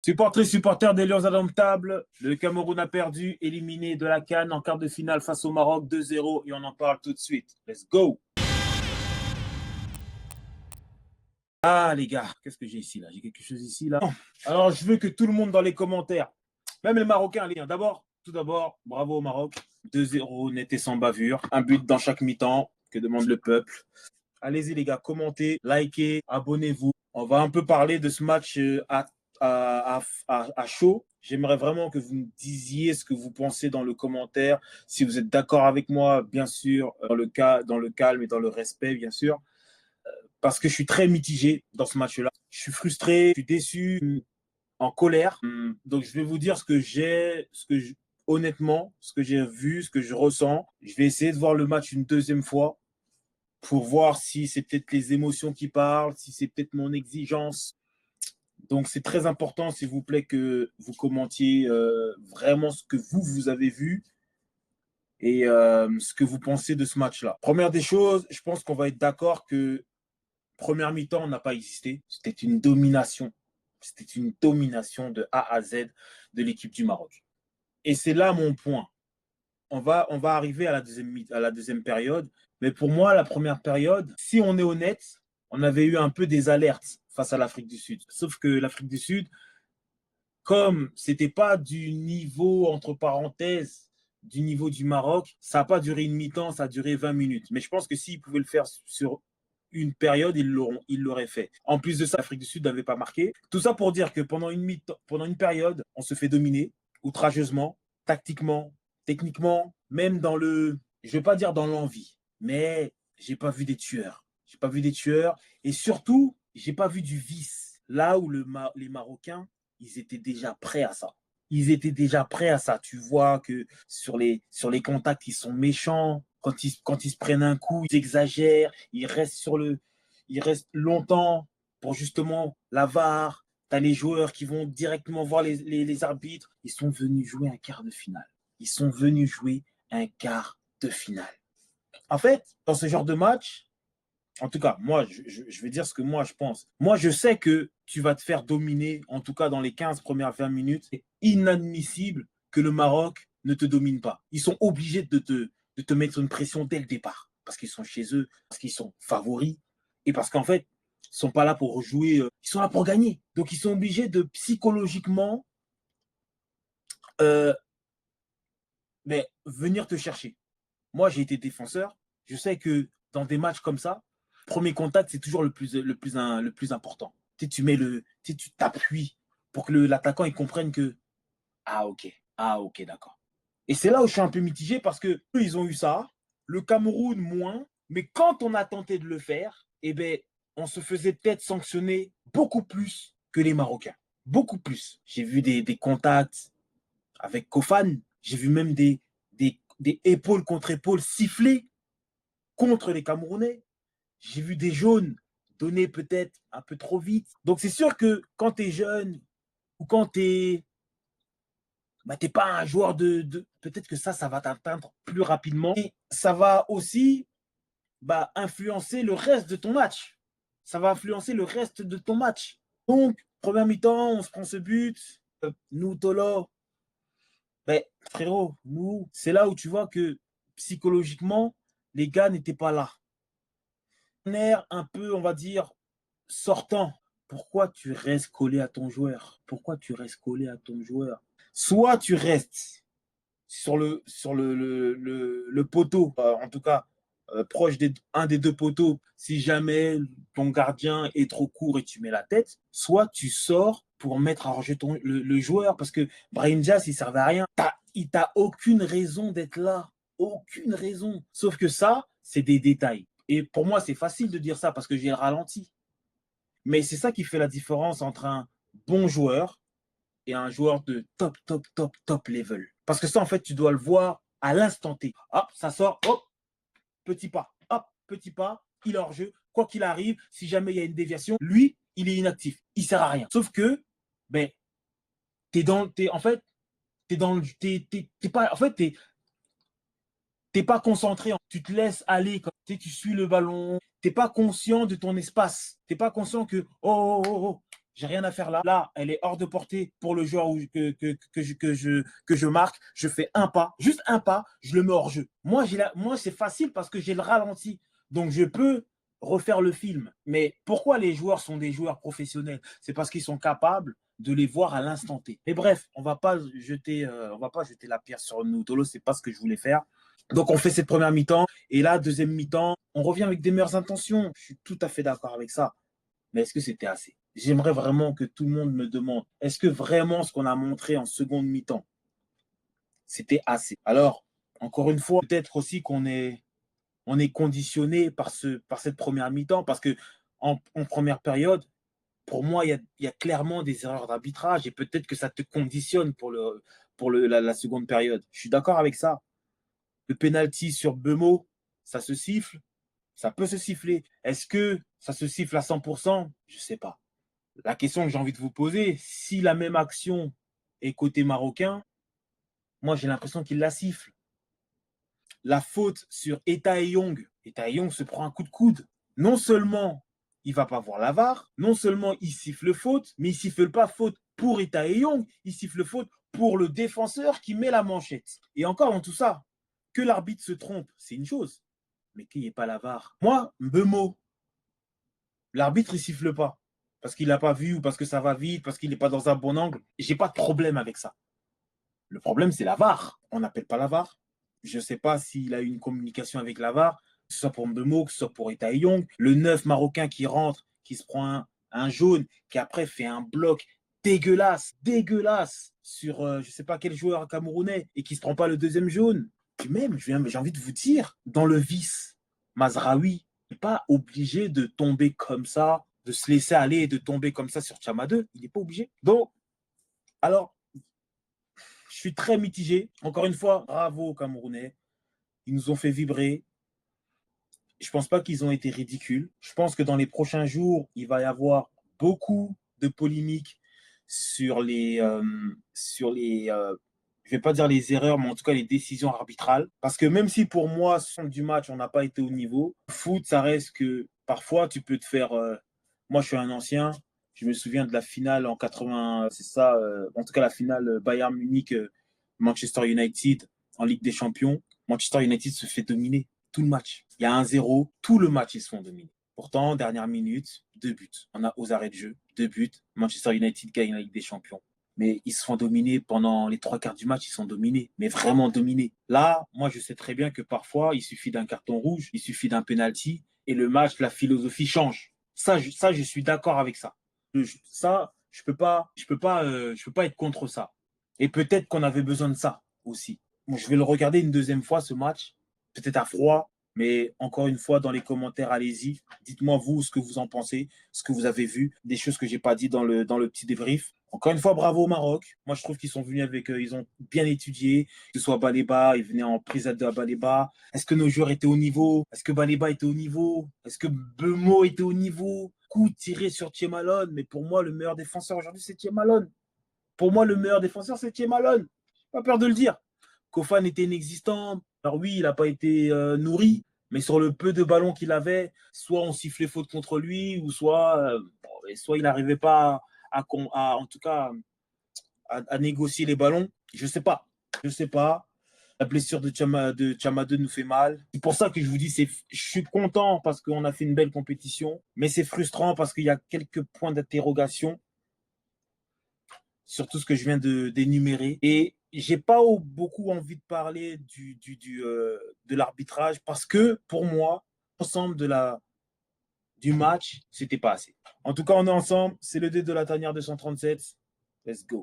Supporters des Lions Indomptables, le Cameroun a perdu, éliminé de la CAN en quart de finale face au Maroc 2-0 et on en parle tout de suite. Let's go! Ah les gars, qu'est-ce que j'ai ici là? J'ai quelque chose ici là. Alors je veux que tout le monde dans les commentaires, même les Marocains, les gars, tout d'abord, bravo au Maroc. 2-0, net et sans bavure. Un but dans chaque mi-temps, que demande le peuple. Allez-y les gars, commentez, likez, abonnez-vous. On va un peu parler de ce match à chaud. J'aimerais vraiment que vous me disiez ce que vous pensez dans le commentaire. Si vous êtes d'accord avec moi, bien sûr, dans le calme et dans le respect, bien sûr. Parce que je suis très mitigé dans ce match-là. Je suis frustré, je suis déçu, en colère. Donc je vais vous dire honnêtement, ce que j'ai vu, ce que je ressens. Je vais essayer de voir le match une deuxième fois pour voir si c'est peut-être les émotions qui parlent, si c'est peut-être mon exigence. Donc c'est très important, s'il vous plaît, que vous commentiez vraiment ce que vous avez vu et ce que vous pensez de ce match-là. Première des choses, je pense qu'on va être d'accord que première mi-temps n'a pas existé. C'était une domination. C'était une domination de A à Z de l'équipe du Maroc. Et c'est là mon point. On va arriver à la deuxième période. Mais pour moi, la première période, si on est honnête, on avait eu un peu des alertes face à l'Afrique du Sud. Sauf que l'Afrique du Sud, comme c'était pas du niveau, entre parenthèses, du niveau du Maroc, ça n'a pas duré une mi-temps, ça a duré 20 minutes. Mais je pense que s'ils pouvaient le faire sur une période, ils l'auraient fait. En plus de ça, l'Afrique du Sud n'avait pas marqué. Tout ça pour dire que pendant une période, on se fait dominer outrageusement, tactiquement, techniquement, même dans je vais pas dire dans l'envie, mais j'ai pas vu des tueurs. J'ai pas vu des tueurs et surtout, j'ai pas vu du vice. Là où les Marocains, ils étaient déjà prêts à ça. Ils étaient déjà prêts à ça. Tu vois que sur les contacts, ils sont méchants. Quand ils se prennent un coup, ils exagèrent. Ils restent longtemps pour justement la VAR. Tu as les joueurs qui vont directement voir les arbitres. Ils sont venus jouer un quart de finale. Ils sont venus jouer un quart de finale. En fait, dans ce genre de match, en tout cas, moi, je vais dire ce que moi, je pense. Moi, je sais que tu vas te faire dominer, en tout cas dans les 15 premières 20 minutes. C'est inadmissible que le Maroc ne te domine pas. Ils sont obligés de te mettre une pression dès le départ. Parce qu'ils sont chez eux, parce qu'ils sont favoris. Et parce qu'en fait, ils ne sont pas là pour jouer, ils sont là pour gagner. Donc, ils sont obligés de psychologiquement euh, venir te chercher. Moi, j'ai été défenseur. Je sais que dans des matchs comme ça, premier contact, c'est toujours le plus important. Tu t'appuies pour que l'attaquant il comprenne que ah ok, d'accord. Et c'est là où je suis un peu mitigé parce que eux, ils ont eu ça, le Cameroun moins, mais quand on a tenté de le faire, eh ben, on se faisait peut-être sanctionner beaucoup plus que les Marocains. Beaucoup plus. J'ai vu des contacts avec Kofan, j'ai vu même des épaules contre épaules sifflées contre les Camerounais. J'ai vu des jaunes donnés peut-être un peu trop vite. Donc c'est sûr que quand tu es jeune ou quand tu n'es pas un joueur peut-être que ça va t'atteindre plus rapidement. Et ça va aussi influencer le reste de ton match. Ça va influencer le reste de ton match. Donc, première mi-temps, on se prend ce but. Nous, Tolo, frérot, nous, c'est là où tu vois que psychologiquement, les gars n'étaient pas là. Un air un peu, on va dire, sortant. Pourquoi tu restes collé à ton joueur? Pourquoi tu restes collé à ton joueur? Soit tu restes sur le poteau, en tout cas proche un des deux poteaux, si jamais ton gardien est trop court et tu mets la tête, soit tu sors pour mettre à hors-jeu le joueur, parce que Brahim Diaz, il ne servait à rien. Il t'a aucune raison d'être là. Aucune raison. Sauf que ça, c'est des détails. Et pour moi, c'est facile de dire ça parce que j'ai le ralenti. Mais c'est ça qui fait la différence entre un bon joueur et un joueur de top, top, top, top level. Parce que ça, en fait, tu dois le voir à l'instant T. Hop, ça sort, hop, petit pas, il est hors jeu. Quoi qu'il arrive, si jamais il y a une déviation, lui, il est inactif. Il sert à rien. Sauf que, en fait, t'es pas concentré. Tu te laisses aller. Tu suis le ballon. T'es pas conscient de ton espace. T'es pas conscient que, oh, oh, oh, oh, J'ai rien à faire là. Là, elle est hors de portée pour le joueur que je marque. Je fais un pas, juste un pas, je le mets hors jeu. Moi c'est facile parce que j'ai le ralenti. Donc, je peux refaire le film. Mais pourquoi les joueurs sont des joueurs professionnels? C'est parce qu'ils sont capables de les voir à l'instant T. Mais bref, on va pas jeter la pierre sur nous. Tolo, c'est pas ce que je voulais faire. Donc, on fait cette première mi-temps. Et là, deuxième mi-temps, on revient avec des meilleures intentions. Je suis tout à fait d'accord avec ça. Mais est-ce que c'était assez? J'aimerais vraiment que tout le monde me demande, est-ce que vraiment ce qu'on a montré en seconde mi-temps, c'était assez? Alors, encore une fois, peut-être aussi on est conditionné par cette première mi-temps, parce que en première période, pour moi, il y a clairement des erreurs d'arbitrage et peut-être que ça te conditionne pour la seconde période. Je suis d'accord avec ça. Le penalty sur Bemo, ça se siffle, ça peut se siffler. Est-ce que ça se siffle à 100%? Je ne sais pas. La question que j'ai envie de vous poser, si la même action est côté marocain, moi j'ai l'impression qu'il la siffle. La faute sur Eta Young se prend un coup de coude. Non seulement il va pas voir la VAR, non seulement il siffle faute, mais il siffle pas faute pour Eta Young, il siffle faute pour le défenseur qui met la manchette. Et encore dans tout ça, que l'arbitre se trompe, c'est une chose, mais qu'il n'y ait pas la VAR. Moi, Mbemo, l'arbitre, il siffle pas. Parce qu'il n'a pas vu ou parce que ça va vite, parce qu'il n'est pas dans un bon angle. J'ai pas de problème avec ça. Le problème, c'est la VAR. On n'appelle pas la VAR. Je ne sais pas s'il a eu une communication avec la VAR, que ce soit pour Mbemo, que ce soit pour Eta Young. Le 9 marocain qui rentre, qui se prend un jaune, qui après fait un bloc dégueulasse sur je ne sais pas quel joueur camerounais et qui ne se prend pas le deuxième jaune. Puis même, j'ai envie de vous dire, dans le vice, Mazraoui n'est pas obligé de tomber comme ça, de se laisser aller et de tomber comme ça sur Tchama 2. Il n'est pas obligé. Donc, alors, je suis très mitigé. Encore une fois, bravo aux Camerounais. Ils nous ont fait vibrer. Je ne pense pas qu'ils ont été ridicules. Je pense que dans les prochains jours, il va y avoir beaucoup de polémiques je ne vais pas dire les erreurs, mais en tout cas les décisions arbitrales. Parce que même si pour moi, son du match, on n'a pas été au niveau, foot, ça reste que parfois tu peux te faire. Moi, je suis un ancien. Je me souviens de la finale en 80, c'est ça, en tout cas la finale Bayern Munich, Manchester United en Ligue des Champions. Manchester United se fait dominer tout le match. Il y a 1-0, tout le match, ils se font dominer. Pourtant, dernière minute, 2 buts. On a aux arrêts de jeu, 2 buts. Manchester United gagne la Ligue des Champions. Mais ils se font dominer pendant les 3 quarts du match, ils sont dominés, mais vraiment dominés. Là, moi, je sais très bien que parfois, il suffit d'un carton rouge, il suffit d'un penalty, et le match, la philosophie change. Je suis d'accord avec ça. Je peux pas être contre ça. Et peut-être qu'on avait besoin de ça aussi. Bon, je vais le regarder une deuxième fois, ce match, peut-être à froid, mais encore une fois, dans les commentaires, allez-y. Dites-moi, vous, ce que vous en pensez, ce que vous avez vu, des choses que j'ai pas dit dans le petit débrief. Encore une fois, bravo au Maroc. Moi, je trouve qu'ils sont venus ils ont bien étudié, que ce soit Baleba, ils venaient en prise à deux à Baleba. Est-ce que nos joueurs étaient au niveau? Est-ce que Baleba était au niveau? Est-ce que Bemo était au niveau? Coup tiré sur Tchemalone, mais pour moi, le meilleur défenseur aujourd'hui, c'est Tchemalone. Pour moi, le meilleur défenseur, c'est Tchemalone. Pas peur de le dire. Kofan était inexistant. Alors oui, il n'a pas été nourri, mais sur le peu de ballons qu'il avait, soit on sifflait faute contre lui, ou soit il n'arrivait pas en tout cas, à négocier les ballons. Je sais pas. Je sais pas. La blessure de Chama 2 nous fait mal. C'est pour ça que je vous dis, je suis content parce qu'on a fait une belle compétition, mais c'est frustrant parce qu'il y a quelques points d'interrogation sur tout ce que je viens d'énumérer. Et j'ai pas beaucoup envie de parler de l'arbitrage parce que pour moi, l'ensemble du match, c'était pas assez. En tout cas, on est ensemble. C'est le dé de la tanière 237. Let's go.